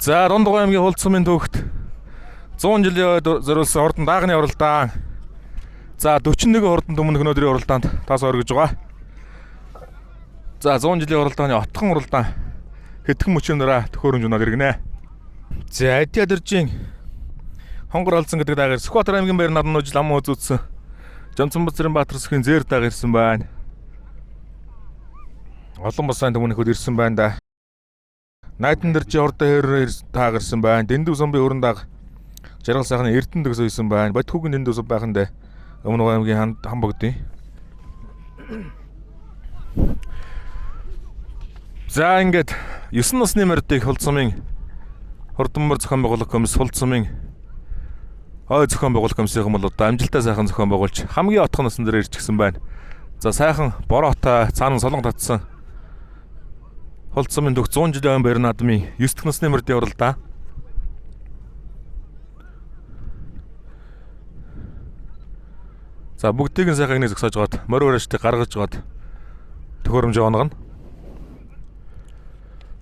За Дундгой аймгийн Хулцсумын төвхт 100 жилийн зориулсан хурдан даагны уралдаан. За 41 хурдан өмнөх өнөөдрийн уралдаанд тас оргиж байгаа. За 100 жилийн уралдааны отхон уралдаан хэдхэн мөчөөнөрөө төхөөрөмж унаад иргэнэ. За Ади Адэржийн хонгор алдсан гэдэг даагаар Сүхбаатар аймгийн баяр наадмын жил ам үзүүлсэн. Жамцанбаатарын Баатарсхийн зээр дааг ирсэн байна. Олон басан төмөнөхөд ирсэн байна да. Найдан дэржи хурдан хэр таг ирсэн байна. Дэндүү сумбын өрн даг жаргал сайхны Эрдэнэ төгс ирсэн байна. Бодхүүгийн дэндүү сум байханд өмнө аймгийн хам богдъё. За ингээд 9 насны мордыг Хулцсумын хурданмөр зохион байгуулах комисс Хулцсумын ой зохион байгуулах комиссийн бол одоо амжилттай сайхан зохион байгуулж хамгийн отхон насны дээр ирчихсэн байна. За сайхан бороотой цаанан солон татсан Хулцсумын төгс 100 жилийн баяр наадмын 9 дахь насны мордын уралдаан. За бүгдийг нь сайхан нэг зогсоож гаад морь урааштай гаргаж гаад төхөөрөмж онгоно.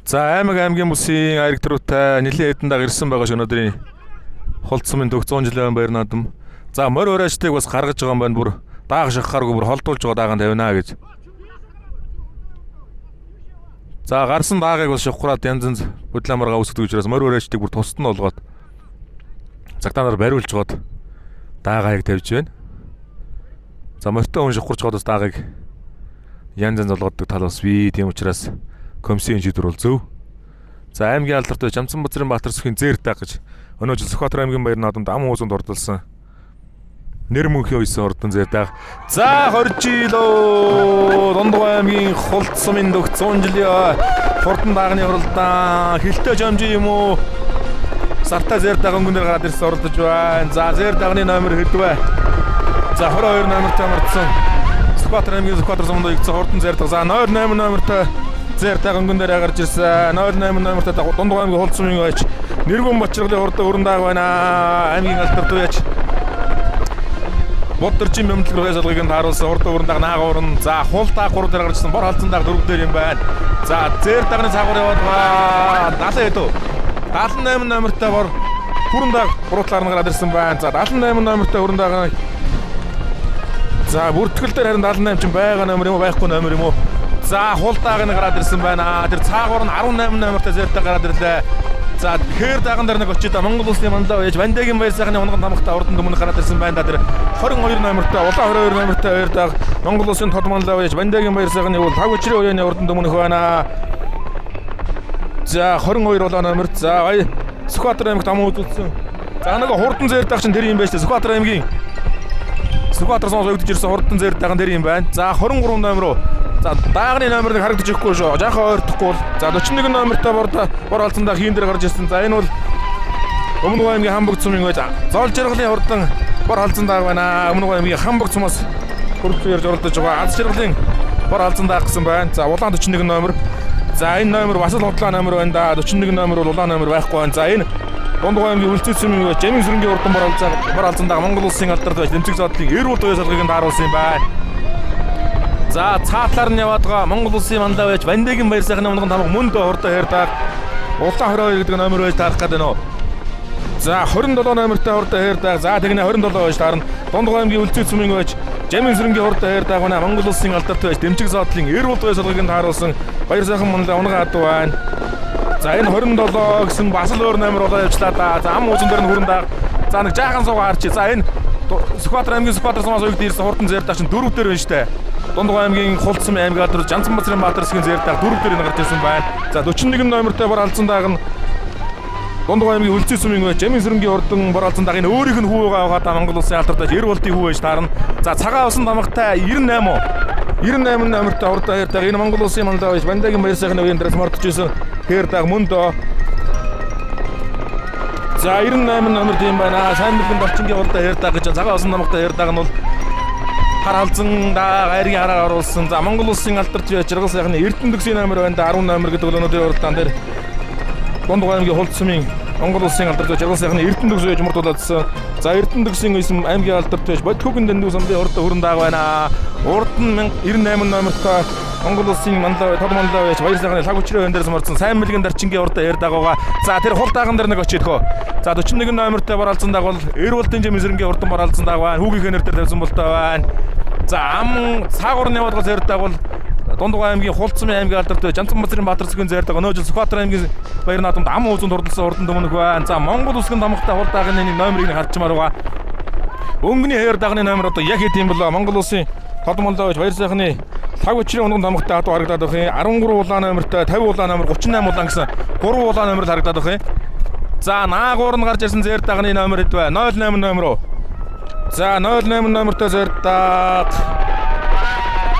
За аймгийн бүсийн директоруутай нэлийн хэдэн даг ирсэн байгаа ш өнөөдрийн Хулцсумын төгс 100 жилийн баяр наадам. За морь урааштай бас гаргаж байгаа юм байна. Бүр дааг шахахааргүй бүр холдуулж байгаа даагаан тавина гэж. За гарсан даагийг бас шухраад янз янз хөдөлмөргөө үүсгдэг учраас морь урааштай бүр тусад нь болгоод цагтаанаар бариулж гоод даагааг тавьж байна. За морьтой хүн шухарч гоод бас даагийг янз янз болгодог тал бас бий. Тийм учраас комиссийн шийдвэр бол зөв. За аймгийн алдартай Жамцанбаатарын Баатарсхийн зээр дааг гэж өнөө жил Сүхбаатар аймгийн баяр наадамд ам уузанд ордолсон. Нэр мөнхийн үйсэн хурдан зээр дааг. За 20 жилөө Дундгой аймгийн Хулцсумын төгс 100 жилийн хурдан даагны уралдаан хилтэй жамжи юм уу? Сартаа зээр дааг өнгөнөр гараад ирсэн оролдож байна. За зээр даагны номер хэдвэ? За 22 номертой мартсан. Сүхбаатар аймгийн Сүхбаатар суманд игцэн хурдан зээр дааг. За 08 номертой зээр дааг өнгөн дээр гарч ирсэн. 08 номертой Дундгой аймгийн Хулцсумын байж нэргэн бочролын хурдан өрн дааг байна. Аймгийн алдарт үеч Боддоржийн мэмлэг рүү салгыг нь тааруулсан хурдан өрн дааг наагуурн. За хул дааг 3 дээр гарч ирсэн. Бор халзан дааг 4 дээр юм байна. За зээр даагны цаагуур яваад байгаа. 70 хэдүү 78 номертой бор хүрэн дааг 3 талаар нь гараад ирсэн байна. За 78 номертой хүрэн дааг. За бүртгэл дээр харин 78 ч байгаа номер юм уу байхгүй номер юм уу? За хул дааг нь гараад ирсэн байна. Тэр цаагуур нь 18 номертой зээр дааг гараад ирлээ. За тэгэхээр дааган дээр нэг очиж та Монгол улсын мандаа байж Вандагийн баяр сайхны унган тамхтай урдан өмнө гараад ирсэн байна. Тэр 22 номертой улаан 22 номертой баяр дааг Монгол улсын тод мандаа байж Вандагийн баяр сайхны бол 5 өчрийн үеийн урдан өмнөх байна. За 22 улаан номер. За Сүхбаатар аймагт ам үзүүлсэн. За нэг хурдан зээр дааг чинь тэр юм байж та Сүхбаатар аймгийн Сүхбаатар сумаас өгдөж ирсэн хурдан зээр дааг тэр юм байна. За 23 номер руу. За даагны номерыг харагдаж ихгүй шүү. Жаахан ойртохгүй бол. За 41 номертой бор алцандаа хийн дээр гарч ирсэн. За энэ бол Өмнөг аймгийн Хамбогд сумын байж зоол жаргалын хурдан бор алцандаа байна. Өмнөг аймгийн Хамбогд сумаас хурдан ярьж оролдож байгаа. Аз жаргалын бор алцандаа гэсэн байна. За улаан 41 номер. За энэ номер бас л улаан номер байна да. 41 номер бол улаан номер байхгүй байна. За энэ Дундгой аймгийн Үлцэн сумын байж Жамин сүрэнгийн хурдан бор алцандаа Монгол улсын алдарт байж Тэмцэг зоодлын эрүүл туяа салгыг нь тааруулсан юм байна. За цаатлаар нь яваад байгаа Монгол улсын мандаа байж Вандагийн баяр сайхны унган тамга мөн дөө хурдан хэр дааг улаан 22 гэдэг номер байж таарах гэдэг нөө. За 27 номертой хурдан хэр дааг. За тэгнэ 27 байж таарна. Дундгой аймгийн Үлцэн сумын байж Жамин сүрэнгийн хурдан хэр дааг байна. Монгол улсын алдарт байж Тэмцэг зоодлын эрүүл туяа салгыг нь тааруулсан баяр сайхан мандаа унган хад байна. За энэ 27 гэсэн бас л өөр номер болоо явчлаа да. За ам уузан дээр нь хүрэн дааг. За нэг жаахан суугаа харчих. За энэ Сүхбаатар аймгийн Сүхбаатар сумаас өгд ирсэн хурдан зээр дааг чинь 4 дээр байна штэ. Дундгой аймгийн Хулцсумын аймгийн алдарт Жамцанбаатарын Баатарсхийн зээр дааг 4 дээр гарч ирсэн байна. За 41 номертой бор алзан дааг нь Дундгой аймгийн Үлцэн сумын байж Жамин сүрэнгийн хурдан бор алзан дааг энэ өөрийнх нь хүү байгаа та Монгол улсын алдарт эр болтын хүү байж таарна. За цагаан усан тамгатай 98 номертой хурдан хэр дааг энэ Монгол улсын мандаа байж Вандагийн баяр сайхны үеийн дээрс мордож ирсэн хэр дааг мөн дөө. За 98 номер тийм байна. Сайн мөргөнд орчингийн хурдан хэр дааг гэж цагаан усан тамгатай хэр дааг нь бол хар алзан дааг айргийн хараар оруулсан. За Монгол улсын алдарт байж жаргал сайхны Эрдэнэ төгсийн номер байна да 10 номер гэдэг бол өнөөдрийн уралдаан дээр Дундгой аймгийн Хулцсумын Монгол улсын алдарт байж жаргал сайхны Эрдэнэ төгс байж мөрдүүлсэн. За Эрдэнэ төгсийн эсэм аймгийн алдарт байж Бодхүүгийн дэндүү сумын хурдан хүрэн дааг байна. Урд нь 98 номертой Монгол улсын манлаа тод манлаа байж баяр сайхны лаг хүчрээ өндөрс морцсон сайн мэлгийн дарчингийн урд ярь дагууга. За тэр хул дааган дээр нэг очиедхөө. За 41 номертой баралцсан дагвал Эрүүлтэн Жимсэрэнгийн урдан баралцсан дагваа. Хүүгийнхээ нэр дээр тавьсан болтой байна. За ам цаагуурны явуулгал ярь дагвал Дундгой аймгийн Хулцмын аймгийн алдартай Жанцан Базрын Баатар цэгийн зайр дага нөөжил Сүхбаатар аймгийн Баяр наадамд ам үзэнд хурдсан урдан дүмнэх байна. За Монгол улсын тамхтай хул даагны номерыг харчмаар байгаа. Өнгөний хайр дагны номер одоо яг хэд юм болоо. Монгол улсын тод манлаа байж баяр сайхны лаг хүчрийн унган тамхтай хатуу харагдаад байх юм. 13 улаан номертой 50 улаан номер 38 улаан гэсэн 3 улаан номер харагдаад байх юм. За наагуур нь гарч ирсэн зайр дагны номер хэд вэ? 08 номер. За 08 номертой зайр даг.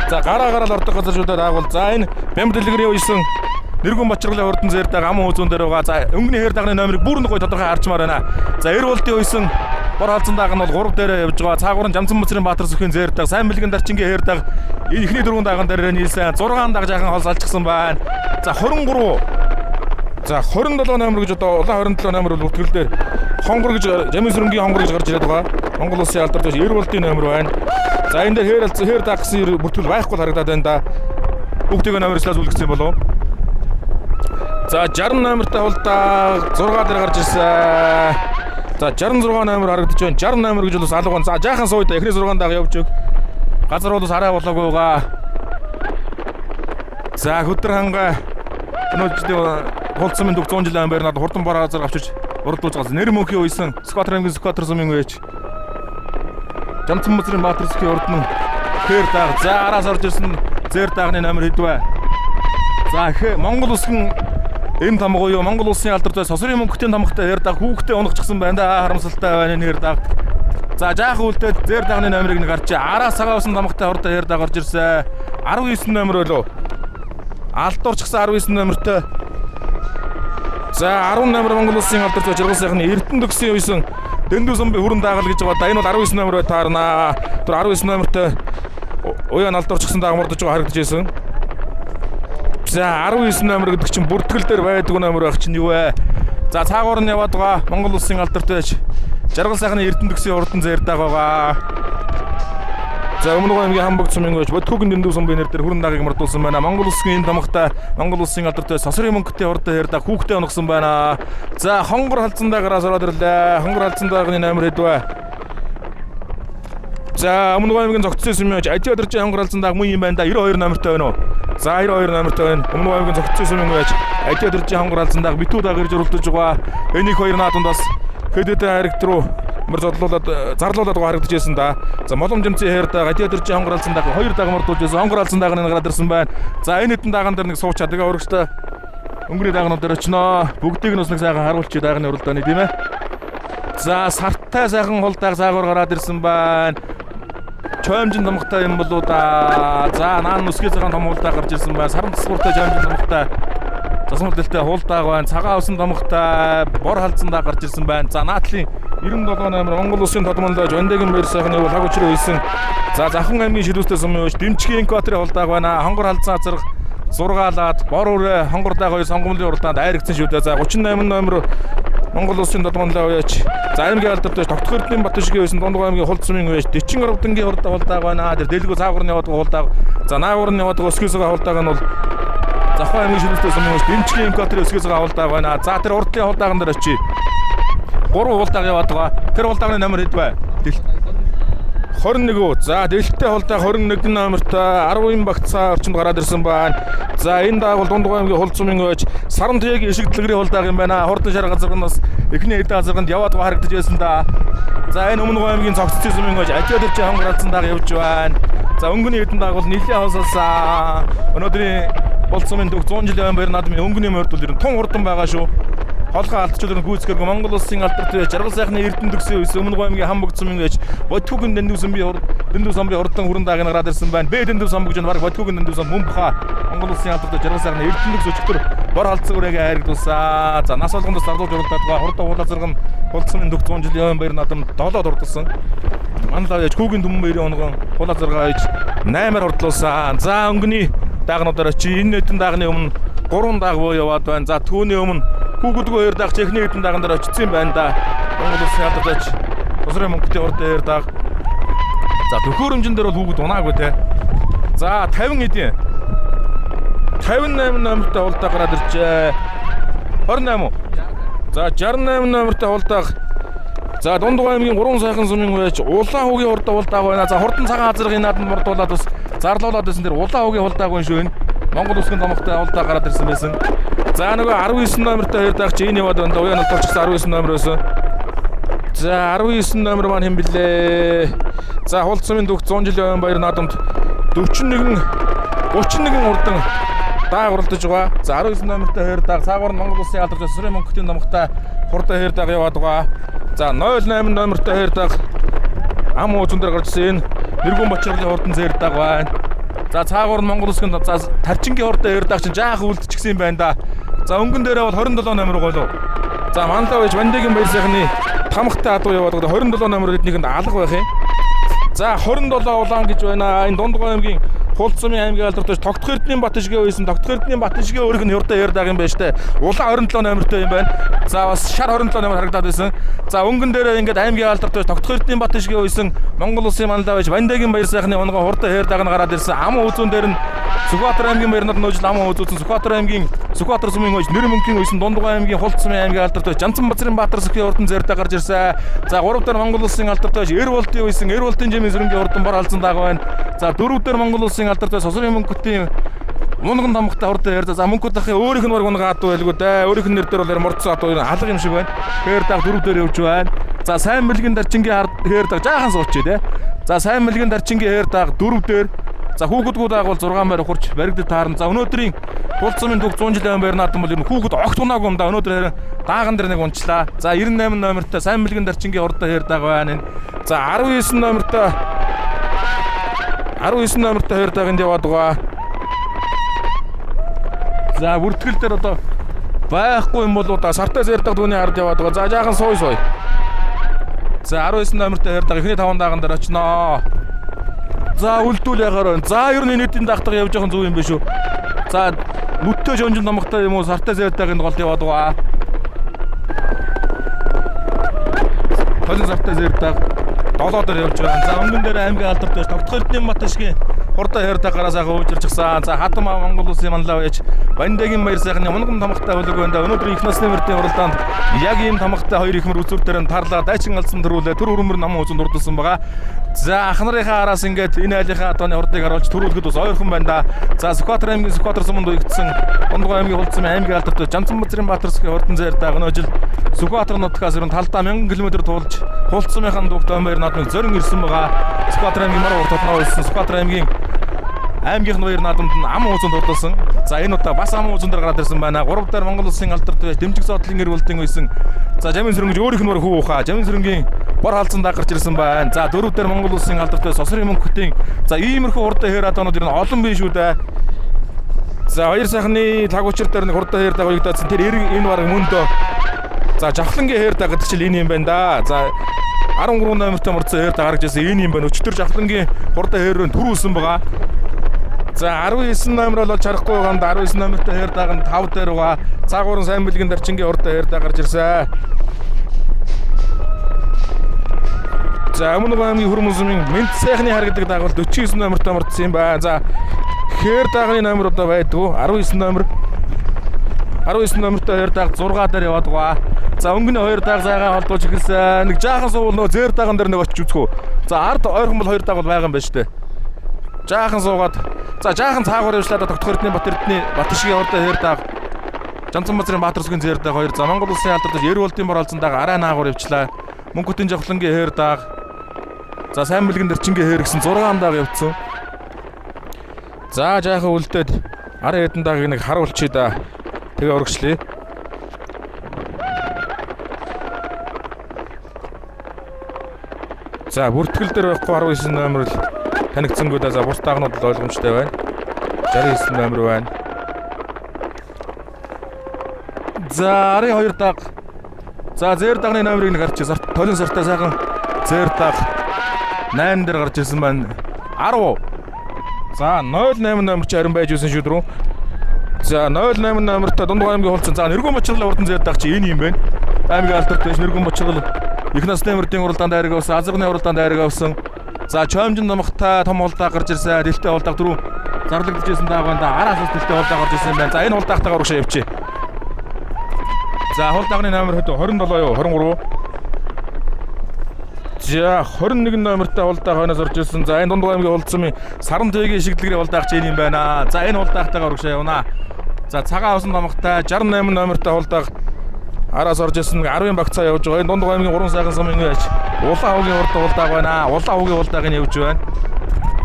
За гараа ордог газарчуудад агуул. За энэ Бямб дэлгэрийн уйсан Нэргүн Бочрголын хурдан зайр даг ам үзүүн дээр байгаа. За өнгөний хайр дагны номерыг бүрэн гой тодорхой харчмаар байна. За Эрүүлтийн уйсан бор халзан даг нь бол 3 дээр явж байгаа. Цаагуурын Жанцан Базрын Баатар цэгийн зайр даг, сайн мэлгийн дарчингийн хайр даг эхний 4 даган дээр нийлсэн 6 даг жаахан хол салчихсан байна. За 23. За 27 номер гэж одоо улаан 27 номер бол бүртгэл дээр хонгор гэж Жамисүрэнгийн хонгор гэж гарч ирээд байгаа. Монгол улсын алдартай Эрүүлтийн номер байна. За энэ дээр хайр даг гэсэн бүртгэл байхгүй харагдаад байна да. Бүгдийг номерчлаас үлгэсэн болов. За 60 номертай хулдаа 6 дээр гарч ирсэн. За 66 номер харагдаж байна. 60 номер гэж бол алга. За жаахан сууя да. Эхний 6 даг явж өг. Газар бол хараа болоогүй байгаа. За хөдөр хангаа өнөөдөр Хулцмын дуг 100 жилийн байр надад хурдан бараа газар авчирч уралдуулж байгаа. Нэр мөнхийн уйсан Сүхбаатар аймгийн Сүхбаатар сумын үеч. Жанцан Базрын Баатар цэгийн урд нь хэр даг. За араас орж ирсэн зэр дагны номер хэд вэ? За Монгол улсын энэ тамга юу Монгол улсын алдартай сосрын мөнгөтэй тамгатай хэр даг хүүхдээ унагчихсан байна да. Харамсалтай байна энэ хэр даг. За жаахан үлдээд зэр дагны номерыг нэг гарчаа. Араас цагаа усан тамгатай хурдан хэр даг орж ирсэн. 19 номер болов. Алдуурчсан 19 номертой. За 10 номер Монгол улсын алдартай жаргал сайхны Эрдэнэ төгсгийн уйсан Дэндүү сумбын хүрэн даагал гэж байгаа да. Энэ бол 19 номер таарна. Тэр 19 номертой уян алдуурчсан дааг мурдаж байгаа харагдаж байсан. За 19 номер гэдэг чинь бүртгэл дээр байдаг номер байх чинь юу вэ? За цаагуур нь яваад байгаа Монгол улсын алдартай жаргал сайхны Эрдэнэ төгсгийн урдан зайр даг байгаа. За Өмнөг аймгийн Хамбог цумын гэж Бодхүүгийн Дэндүү сумбын нэр дээр хүрэн даагийг мартуулсан байна. Монгол улсын энэ тамгатай Монгол улсын алдартай сосрын мөнгөтэй хурдан хайр даг хүүхдээ унагсан байна. За хонгор халзан даагаараас ороод ирлээ. Хонгор халзан даагны номер хэд вэ? За Өмнөг аймгийн зогцсон сумын гэж Ади өдөржин хонгор халзан дааг мөн юм байна да. 92 номертой байна уу? За 92 номертой байна. Өмнөг аймгийн зогцсон сумын гэж Ади өдөржин хонгор халзан дааг битүү даг ирж уралдаж байгаа. Энийг хоёр нааданд бас хэдэд харигт руу мөр зарлуулаад байгаа харагдаж байсан да. За молом жимцэн хайр даг Ади өдөржин хонгор халзан дааг хоёр даг мордуулж байсан. Хонгор халзан дааг нь гараад ирсэн байна. За энэ хэдэн дааган дээр нэг суучаад тэгээ өргөжтэй өнгөний даагнууд дээр очноо. Бүгдийг нь бас нэг сайхан харуулчих даагны уралдааны тийм ээ. За сарттай сайхан хул дааг цаагуур гараад ирсэн байна. Чоймжин тамгатай юм болоо да. За наан нүсгээ цагаан том хул дааг гарч ирсэн байна. Саран тасгууртай чоймжин тамгатай засмал дэлтэй хул дааг байна. Цагаан усан тамгатай бор халзан дааг гарч ирсэн байна. За наатлын 97 номер Монгол улсын тодмондож Ондэгийн баяр сайхны бол хаг учраа үйсэн. За Завхан аймгийн шидүүстэй сумын ууш Дэмчгийн Инкваторын хул дааг байна. Хонгор халзан азарга зургаалаад бор үрэ хонгор дааг хоёр сонгомлын уралдаанд айрагдсан шүү дээ. За 38 номер Монгол улсын тодмонлоо уяач. За аймгийн алдартай Тогтох Эрдэнэ Батшгийн үйсэн Дундгой аймгийн Хулцмын уяач 40 гаруйдангийн хул дааг байна. Тэр дэлгүү цаагуурны яваад хул дааг. За наагуур нь яваад өсгөөсөө хул дааг нь бол Завхан аймгийн шидүүстэй сумын ууш Дэмчгийн Инкваторын өсгөөсөө хул дааг байна. За тэр урдлын хул дааган дээр очие. 3 хул дааг яваад байгаа. Тэр хул даагны номер хэд вэ? 21. За дэлхтэй хул дааг 21 номертой 10 багцаа орчинд гараад ирсэн байна. За энэ дааг бол Дундгой аймгийн Хулцмын ууч Саран Туяагийн ишиг дэлгэрийн хул дааг юм байна. Хурдан шар газаргаас эхний эдэн газарганд яваад байгаа харагдаж байсан да. За энэ Өмнөг аймгийн цогцсон сумын ууч Ади өдөржин хонгор халзан дааг явж байна. За өнгөний эдэн дааг бол нийлээ хосолсон. Өнөөдрийн болцсомын дуг 100 жилийн баяр наадмын өнгөний морд бол ер нь тун хурдан байгаа шүү. Холхоо алдчихвал гүйцэтгэг Монгол улсын алдартай жаргал сайхны Эрдэнэ төгсгийн үйс Өмнөг аймгийн Хамбог цумын гэж Бодхүүгийн Дэндүү сумбын хурдан хүрэн даагийн гараад ирсэн байна. Бэ Дэндүү сум гэж баг Бодхүүгийн Дэндүү сум мөнбха Монгол улсын алдартай жаргал сайхны Эрдэнэ төгс өчтөр бор халдсан үрээгээ хайргуулсан. За нас болгоноос зарлуулж уралдаад байгаа хурдан хуулаа зэрэг болцсомын дуг 100 жилийн баяр наадам 7-д урдсан. Манлаа яж Хүүгийн Түмэн баярын онгон хуулаа зэрэг аяж 8-аар урдлуулсан. За өнгөний даагнуудаар чи энэ хэдэн даагны өмнө 3 дааг боо яваад байна. За түүний өмнө Хүүгүүдгүй хоёр дааг техник хэдэн дааган дээр очсон юм байна да. Монгол улсын алдартай тусрын мөнгөтэй урдын хоёр дааг. За төхөөрөмжн дээр бол хүүгүүд унаагүй те. За 50 эдийн 58 номертой хулдаа гараад иржээ. 28. За 68 номертой хулдаа. За Дундгой аймгийн 3 сайхан сүмийн байж Улаан хүүгийн хулдаа байна. За хурдан цагаан азрын нааданд мордуулаад бас зарлуулаад байсан дээр Улаан хүүгийн хулдааг байна шүү. Монгол Улсын томхтой хулдаа гараад ирсэн байсан. За нөгөө 19 номертой хоёр даагч энэ яваад байна. Уян толчсон 19 номер байсан. За 19 номер маань хэн блэ? За хулцмын дүүх 100 жилийн баяр наадамд 31 хурдан даагурлаж байгаа. За 19 номертой хоёр дааг цаагуур нь Монгол Улсын алдарч Сүрэн мөнгөтийн томхтой хурдан хоёр дааг яваад байгаа. За 08 номертой хоёр дааг ам уузан дээр гарч ирсэн. Нэргүүн Бочролын хурдан зэр дааг байна. За цаагуур нь Монгол Улсын тарчингийн хурдан хоёр дааг чинь жаах үлдчихсэн юм байна да. За өнгөн дээрээ бол 27 номер голоо. За мандаа байж Вандигийн баяр сайхны тамхтай адуу яваад байгаа 27 номер эднийхэнд алга байх юм. За 27 улаан гэж байна. Энэ Дундгой аймгийн Хулцмын аймгийн алдарч Тогтох Эрдэнийн Батшгээ байсан. Тогтох Эрдэнийн Батшгээ өөрийнх нь хурдан хоёр дааг юм байна штэ. Улаан 27 номертой юм байна. За бас шар 27 номер харагдаад байсан. За өнгөн дээрээ ингээд аймгийн алдарч Тогтох Эрдэнийн Батшгээ байсан. Монгол Улсын мандаа байж Вандигийн баяр сайхны онгон хурдан хоёр дааг нь гараад ирсэн. Ам үзүүн дээр нь Сүхбаатар аймгийн баярнууд нөөжл ам үзүүлсэн. Сүхбаатар сүмийн хойш нэр мөнхийн байсан. Дундгой аймгийн Хулцмын аймгийн алдарч Жанцан Базрын Баатар сүхийн хурдан зэрдээ гарч ирсэн. За 3 дээр Монгол Улсын алдарч Эр болтын байсан. Эр болтын жимийн сүрэнгийн хурдан бор алзан дааг байна. За 4 дээр Монгол Улсын алдарч Сосрын мөнгөтийн мунган томхтой хурдан хоёр дааг. За мөнгөт дахын өөрийнх нь баг унгаа адуу байлгүй дээ. Өөрийнх нь нэр дээр бол морцсон адуу алга юм шиг байна. Хоёр дааг 4 дээр явж байна. За сайн мэлгийн дарчингийн хоёр дааг жаахан суучээ те. За сайн мэлгийн дарчингийн хоёр дааг 4 дээр. За хүүхэдгүүд дааг бол 6 байр хурж баригдад таарна. За өнөөдрийн Хулцмын дүүх 100 жилийн баяр наадам бол хүүхэд огт унаагүй юм да. Өнөөдөр харин дааган дээр нэг унчлаа. За 98 номертой сайн мэлгийн дарчингийн хурдан хоёр дааг байна. За 19 номертой хоёр дааганд яваад байгаа. За бүртгэл дээр одоо байхгүй юм бол одоо сартай зэрдэг түүний хард яваад байгаа. За жаахан сууй. За 19 номертой хоёр дааг эхний 5 дааган дээр очноо. За үлдүүл ягаар байна. За ер нь нийтийн дагтаг явж байгаа зүг юм биш үү. За нүдтэй жонжин томхтой юм уу сартай зэрдэгний голд яваад байгаа. Холин сартай зэрдэг 7 дээр явж байна. За өнгөн дээр аймгийн алдарт байж Тогтох Эрдэнийн Батшгийн хурдан хоёр дагараа сайхан уужирчихсан. За хатам Монгол Улсын манлаа байж Вандигийн баяр сайхны мунган томхтой хөлөг байна. Өнөөдөр их насны мөрдийн уралдаанд яг ийм томхтой хоёр ихмэр үзүүр дээр нь тарлаа дайчин алдсан төрүүлээ төр өрөмөр нам үзэн дурдсан байгаа. За ахнарынхаа араас ингээд энэ айлынхаа одооны хурдыг харуулж төрүүлэхэд бас ойрхон байна да. За Сүхбаатар аймгийн Сүхбаатар суманд уягдсан Дундгой аймгийн Хулцмын аймгийн алдарт Жанцан Базрын Баатар сүхийн хурдан зэр дааг өнөө жил Сүхбаатар нутгаас өрн талдаа 1000 км туулж Хулцмынхаа дүүх баяр наадмыг зөрөн ирсэн байгаа. Сүхбаатар аймгийн мар урт толноо байсан. Сүхбаатар аймгийн аймгийн баяр наадамд ам уузанд дурдсан. За энэ удаа бас ам уузан дээр гараад ирсэн байна. 3 дээр Монгол Улсын алдарт байж дэмжиг зоодлын эр болтын байсан. За Жамин сүрэнгийн өөрийнх нь хүү ухаа. Жамин сүрэнгийн бор халзан даг гарч ирсэн байна. За 4 дээр Монгол Улсын алдарт байж Сосрын мөнгөтийн за иймэрхүү хурдан хоёр адаанууд ер нь олон биш үү дээ. За хоёр сайхны лагуучир дээр нэг хурдан хоёр даг уягдаадсан. Тэр энэ баг мөндөө. За Жавхлангийн хоёр даг гэдэг чинь энэ юм байна да. За 13 номертой морцсон хоёр даг гарч ирсэн энэ юм байна. Өчтөр Жавхлангийн хурдан хоёрын төрүүлсэн байгаа. За 19 номер бол чарахгүй байгаа. 19 номертой хоёр дааг нь 5 дээр байгаа. Цаагуурын сайн мэлгийн дарчингийн хурдан хоёр дааг гарч ирсэн. За өмнө аймгийн Хөрмөсмийн Мэнт сайхны хар гэдэг дааг бол 49 номертой мордсон юм байна. За хээр даагны номер одоо байдгүй 19 номер 19 номертой хоёр дааг 6 дээр яваад байгаа. За өнгөний хоёр дааг зайгаа холдуулж ирсэн. Нэг жаахан суул нөө зэр дааган дээр нэг очиж үзэх үү. За ард ойрхон бол хоёр дааг бол байгаа юм байна шүү дээ. Жаахан суугаад за жаахан цаагуур явуулаад Тогтох Эрдэнийн Батшгийн хурдан хоёр дааг Жанцан Базрын Баатар сүхийн зэр дааг хоёр. За Монгол Улсын алдарт Эр болтын бор алзан дааг арай наагуур явчлаа. Мөнгөтийн Жавхлангийн хоёр дааг. За сайн мэлгэн дэрчингийн хоёр гэсэн 6 дааг явцсан. За жаахан үлдээд ара хэдэн даагийг нэг харуулчих да. Тэгээ урагшлая. За бүртгэл дээр байхгүй 19 номер л танигдсангүй да. За бус даагнууд л ойлгомжтой байна. 69 номер байна. За 12 дааг. За зэр даагны номерыг нэг гарч ирсэн. Толин сартай сайхан зэр дааг 8 дээр гарч ирсэн байна. 10. За 08 номер чи харин байж үсэн шүү дөрөв. За 08 номертой Дундгой аймгийн Хулцсан. За Нэргүүн Бочрол хурдан зэр дааг чи энэ юм байна. Аймгийн алдарт байж Нэргүүн Бочрол их насны мөрдийн уралдаанд дайраг авсан, азгны уралдаанд дайраг авсан. За Чомжин номхтой том хулдаа гарч ирсэн. Дэлтэй хулдаа 4 зарлагдчихсэн дааганда араас устэлтэй хулдаа гарч ирсэн байна. За энэ хулдаахтайгаар урагшаа явчих. За хулдаагны номер 27 юу 23. За 21 номертай хулдаа хойноос орж ирсэн. За энэ Дундгой аймгийн хулдсан Саран Тэгийн шигдлэгрээ хулдаагч юм байна. За энэ хулдаахтайгаар урагшаа явна. За цагаан усан номогтой 68 номертай хулдаах араас орж ирсэн 10 багцаа явж байгаа. Энэ Дундгой аймгийн уран сайхан сумын ээж Улаан хуугийн урд хулдааг байна. Улаан хуугийн хулдааг нь явж байна.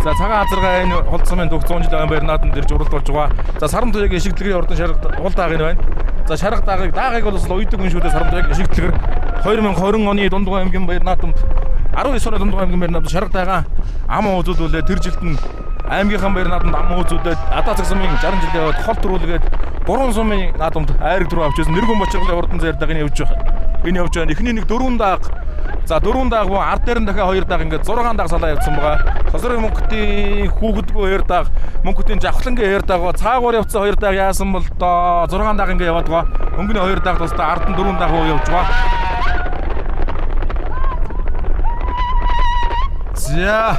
За цагаан азаргаа энэ хулдсан дүүх 100 жилийн байрнаатан дэрж уралд болж байгаа. За Саран Тэгийн шигдлэгрээ урдан шарга хулдааг нь байна. За шарга даагыг бол уйдаг хүн шүү дээ. Саран Тэгийн шигдлэгэр 2020 оны Дундгой аймгийн байрнаатанд 19 оны Дундгой аймгийн байрнаатанд шарга дагаа ам үзүүлүүлээ. Тэр жилд нь аймгийнхан байрнаатанд ам үзүүлээд Адаа цаг сумын 60 жилийн яваад хол төрүүлгээд 3 сумын наадамд айраг дөрөв авчихсан. Нэргэн бочролын урдан зайр дааг нь явж байгаа. Энэ явж байгаа. Эхний нэг 4 дааг. За 4 дааг боо ард дээр нь дахиад 2 дааг ингээд 6 дааг салаа явуулсан байгаа. Сосрын мөнгөтийн хүүхэдгүй 2 дааг, мөнгөтийн жавхлангийн 2 дааг, цаагуур явцсан 2 дааг яасан бол доо 6 дааг ингээд яваад байгаа. Өнгөний 2 дааг тусдаа ард нь 4 дааг явж байгаа. За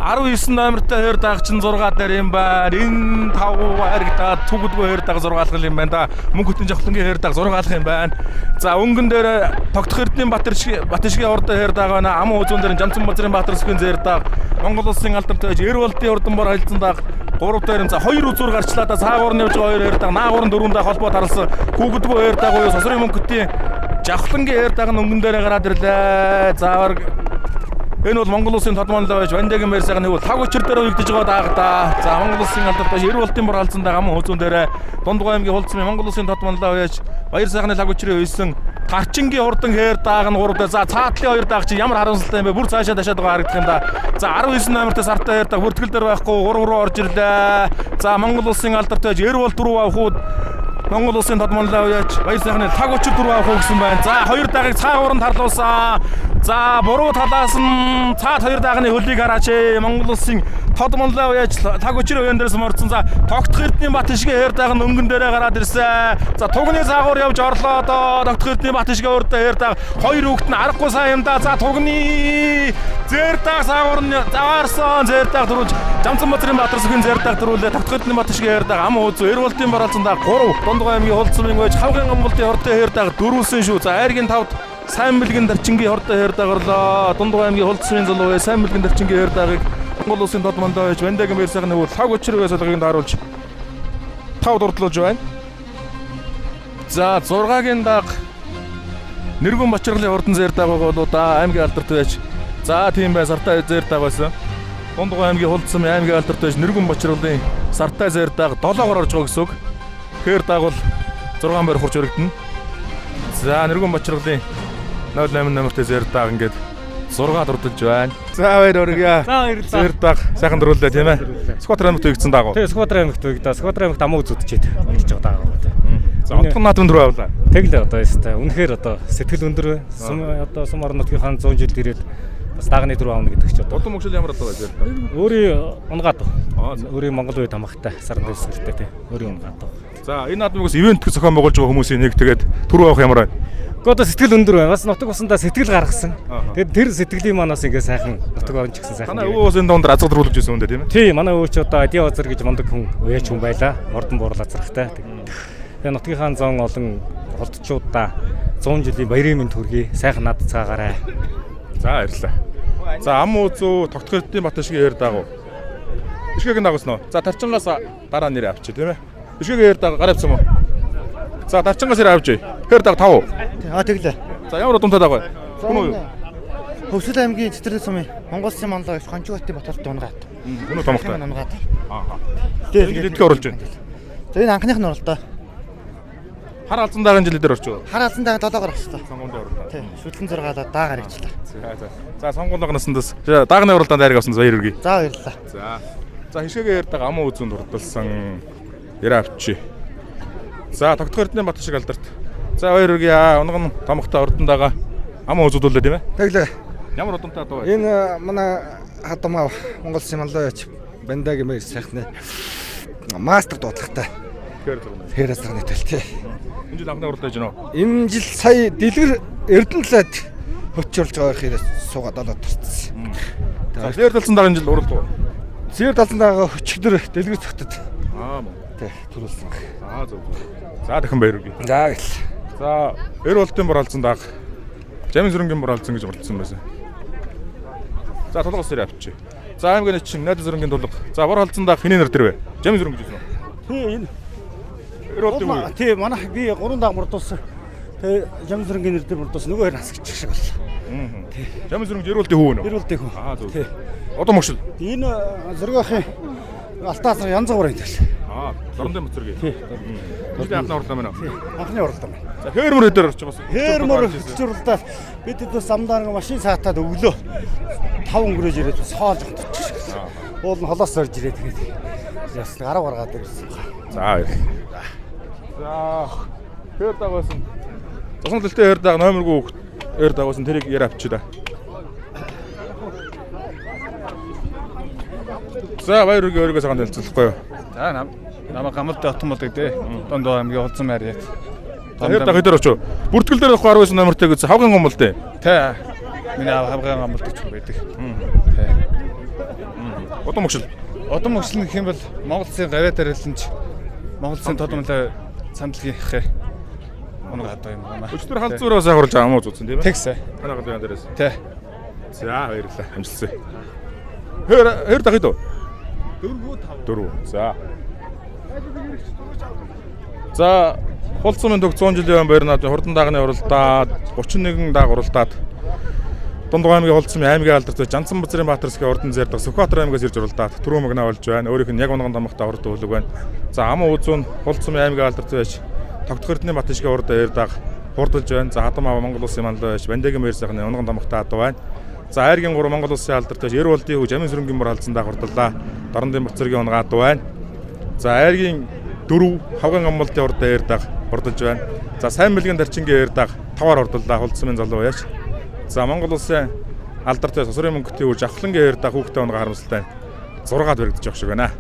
19 номертай 2 дааг чинь 6 дээр юм байна. Энэ 5 харагдаад түгдгүй 2 дааг 6 алгал юм байна да. Мөнгөтийн жавхлангийн 2 дааг 6 алгах юм байна. За өнгөн дээр Тогтох Эрдэнийн Батшгийн урд 2 дааг байна. Ам үзүүн дээр Жамцан Базрын Баатарсгийн 2 дааг. Монгол улсын алдартай Ерволтын урдан бор хайлтсан дааг 3 дээр за 2 үзүүр гарчлаа да. Цаагуурны явж байгаа 2 дааг, наагуурны 4 дааг холбоо тарлсан. Хүүгэдгүй 2 дааг уу Сосрын мөнгөтийн жавхлангийн 2 дааг нь өнгөн дээр гараад ирлээ. За энэ бол Монгол улсын тодмонлоо байж Вандагийн байр сайхан хөвөл таг учир дээр үйлдэж байгаа дааг да. За Монгол улсын алдартай Ерволтын бор халдсан дааг ам хөөзүүн дээр Дундгой аймгийн хулцсан Монгол улсын тодмонлоо байж баяр сайхны таг учрын үйсэн Гарчингийн хурдан хээр дааг нь 3 дээр. За цаатлын 2 дааг чи ямар харамсалтай юм бэ? Бүр цаашаа дашаад байгаа харагдах юм да. За 19 номертай сартай хээр дааг бүртгэл дээр байхгүй 3 руу орж ирлээ. За Монгол улсын алдартай Ерволт руу авахуд Монгол улсын тодмонлоо яаж баяр сайхны таг учир 4 авах гэсэн байна. За 2 даагийг цаагууранд харлуулсан. За буруу талаас нь цаад 2 даагны хөлийг хараач. Монгол улсын тодмонлоо яаж таг учир уян дээрс морцсон. За Тогтох Эрдэнийн Батшгийн 2 дааг нь өнгөн дээрээ гараад ирсэн. За тугны цаагуур явж орлоо доо. Тогтох Эрдэнийн Батшгийн урдаа 2 дааг 2 хүүхэд нь аргагүй сайн юм да. За тугны зэр дааг цаагуур нь заваарсан. Зэр дааг дөрвж Жамцан Базрын Баатарсгийн зэр дааг дөрвөлээ. Тогтох Эрдэнийн Батшгийн 2 дааг ам хөөзөө Ерволтын бор халдсан дааг 3 Дундгой аймгийн хулцмын гойж хавхын гомболтын хортой 2 дааг дөрвөлсөн шүү. За айргийн 5-д сайн бэлгэн дарчингийн хортой 2 дааг орлоо. Дундгой аймгийн хулцмын залуу сайн бэлгэн дарчингийн 2 даагийг Монгол улсын тодмондоо байж Вандагийн байр сайхны хөвөл таг учир байсалгыг дааруулж 5 дурдлуулж байна. За 6-гийн дааг Нэргэн Бочролын урдан зэр дааг болоо да аймгийн алдартай байж. За тийм бай сартай зэр дааг байсан. Дундгой аймгийн хулцсан аймгийн алдартай байж Нэргэн Бочролын сартай зэр дааг 7-оор орж байгаа гэсэн үг. Хээр дааг бол 6 байр хурж өргөдөн. За Нэргэн Бочролын 08 номертэй зэр дааг ингээд 6 дурдж байна. За баяр өргөе. За баярлалаа. Зэр дааг сайхан дөрүүлээ тийм ээ. Скватер аймагт өгсөн дааг. Тэгээ Скватер аймагт өгдөө. Скватер аймагт амуу зүтчихэд ирж байгаа дааг. За одхон наадмын дөрөв авлаа. Тэгэл одоо ястай. Үнэхээр одоо сэтгэл өндөр одоо сум орон нутгийн 100 жил ирээд бас даагны дөрөв аавна гэдэг ч одоо. Удам мөшөл ямар одоо зэр дааг. Өөрийн унгаад. Өөрийн Монгол үед хамаатай саран дэвсгэртэй тийм. Өөрийн унгаад. За энэ наадмыг бас ивент зохион байгуулж байгаа хүмүүсийн нэг тэгээд түрүү авах ямар байна? Одоо сэтгэл өндөр байна. Бас нутаг усандаа сэтгэл гаргасан. Тэгээд тэр сэтгэлийн манаас ингээ сайхан нутаг орон ч гэсэн сайхан. Манай өвөө усын донд азар дөрүүлж байсан юм дээ тийм ээ? Тийм, манай өвөө ч одоо Адиа Базар гэж мундаг хүн уяач хүн байлаа. Ордон буур азархтай. Тэгээд нутгийн зон олон холдчуудаа 100 жилийн баярын мэнд хүргэе. Сайхан над цаагаарай. За баярлалаа. За ам үзүү Тогтох Эрдэнийн Батшгийн 2 дааг. Бишкекийн дагуулсан уу? За тарчингаас дараа нэр авчи тийм ээ. Бишкекийн 2 дааг гараа авсан уу? За тарчингаас нэр авчи. 2 дааг 5. Тэглээ. За ямар удамтай дааг вэ? Хүн үү? Хөвсөл аймгийн Цэцэрлэг сумын Монгол улсын манлаа Хончготын Баторт унгаад. Өнөө томхтой. Унгаад. Аа. Тэгээд эдгээр оруулж байна. За энэ анхных нь оролдоо. Хар алзан даагийн жилийн дээр орчихоо. Хар алзан даагийн 7-оор орчихлоо. Сонгонд оруулаа. Тийм. Шүтлэн 6-аар даа гарагчлаа. За сонгондоогноос даагны уралдаанд хайрг авсан баяр үргэе. За баярлалаа. За хишгээгийн ярддаг ам үзүүнд хурдалсан яраа авчи. За Тогтох Эрдэнийн Батшиг алдарт. За баяр үргэе. Унган томхтой ордондаага ам үзүүлүүлээ тийм ээ. Тэглээ. Ямар удамтай даа вэ? Энэ манай хадамаа Монгол улсын манлаа яч Вандагийн байр сайхны мастер дуудлагатай. Хэрэг цагны төлтэй. Энэ жил анхны уралдаж байна уу? Энэ жил сая дэлгэр Эрдэнэлд хөтчөрлж байгаа хэрэг суугаад олоод тарцсан. За Эрдэнэлсэн дараа жил уралдав. Зэр талсан дагаа өчигдөр дэлгэр цогтод. Мөн. Тий, төрүүлсэн. Зөв. За дахин баяр үргэлж. За гэл. За, эр болтын боролцсон даг. Жамин сүрэнгийн боролцсон гэж урдсан байсан. За, тулгаас ирээ авчи. За, аймгийн чинь найдас сүрэнгийн тулга. За, бор холцсон даг хинээ нэр дээр вэ? Жамин сүрэн гэж хэлсэн үү? Тий энэ. Эр болтын үү? Тий манай би 3 даг мурдуулсан. Тэгээ Жамин сүрэнгийн нэр дээр мурдуулсан. Нөгөө хоёр насгч шиг бол. Тий. Жамин сүрэнгийн эр болтын хүү нөө. Эр болтын хүү. Зөв. Тий. Одоо мөшл. Энэ зэрэгхийн алтаасар янз бүрийн тэл. Дорндын боцоргийн. Тий. Бид анхны хурлаа мөн. Анхны хурлаа мэн. За, хээрмөр өдөр орчих бас. Хээрмөр хөтөлбөрдөө бид дэс самдаар машин саатаад өглөө 5 өнгөрөөж ирээд соолж өгдөг. Уул нь холоос орж ирээд тэгээд яс 10 гаргаад ирсэн. За. За. Хэр дагуулсан. Зосон дэлтэй хэр даг номергүй хэр дагуулсан тэрийг яар авчи да. За, баяр үргээ өөрийгөө цагаан дэлцүүлэхгүй юу? За намайг гамалт отон болдог дээ. Дондоо аймгийн холцсон маар яа. Хэр даг хэдэр очив. Бүртгэл дээр авах 19 номертэй гэж хавган гомбол дээ. Тэ. Миний хавган гамалт гэж байдаг. Тэ. Одоо мөшл. Одоо мөшл гэх юм бол Монгол Улсын гавьяатаар хэлсэнч Монгол Улсын тодомлоо самтлагийнхээ оног хадаа юм байна. Өчтөр халд зураа сайхруулж байгаа юм уу зүтсэн тийм ээ? Тэгсэ. Танаа гадаа дээрээс. Тэ. За, баярлалаа. Амжилтсаа. Хэр даг хэдөө? 4. За. За, хулцмын төг 100 жилийн баяр наадмын хурдан дагны уралдаад 31 даг уралдаад Дундгой аймгийн хулцмын аймгийн алдартай Жанцсан Базрын Баатарскийн урдан зэрдэг Сүхбаатар аймгаас ирж уралдаад түрүү магнаа болж байна. Өөрийнх нь яг унган дамхтай урд төвлөг байна. За, аман үзүүн хулцмын аймгийн алдартай байж Тогтох Эрдэнэ Батышгийн урд эрдэг хурдалж байна. За, Хадам аваа Монгол Улсын мандал байж Бандагийн мэр сайхны унган дамхтай адуу байна. За, Айргийн 3 Монгол Улсын алдартай эр болдын хүү Жамин сүрэнгийн мөр халдсан даг хурдаллаа. Дорндын боцоргийн унгаа адуу байна. За, Айргийн 4 хавган амбалтын урд эрдэг хурдалж байна. За, сайн мэлгийн дарчингийн эрдэг 5-аар хурдаллаа хулцмын залуу яаж. За, Монгол Улсын алдартай сосрын мөнгөтэй үр жавхлангийн эрдэг хүүхдээ унгаа харамсалтай 6-аад баригдаж явах шиг байна.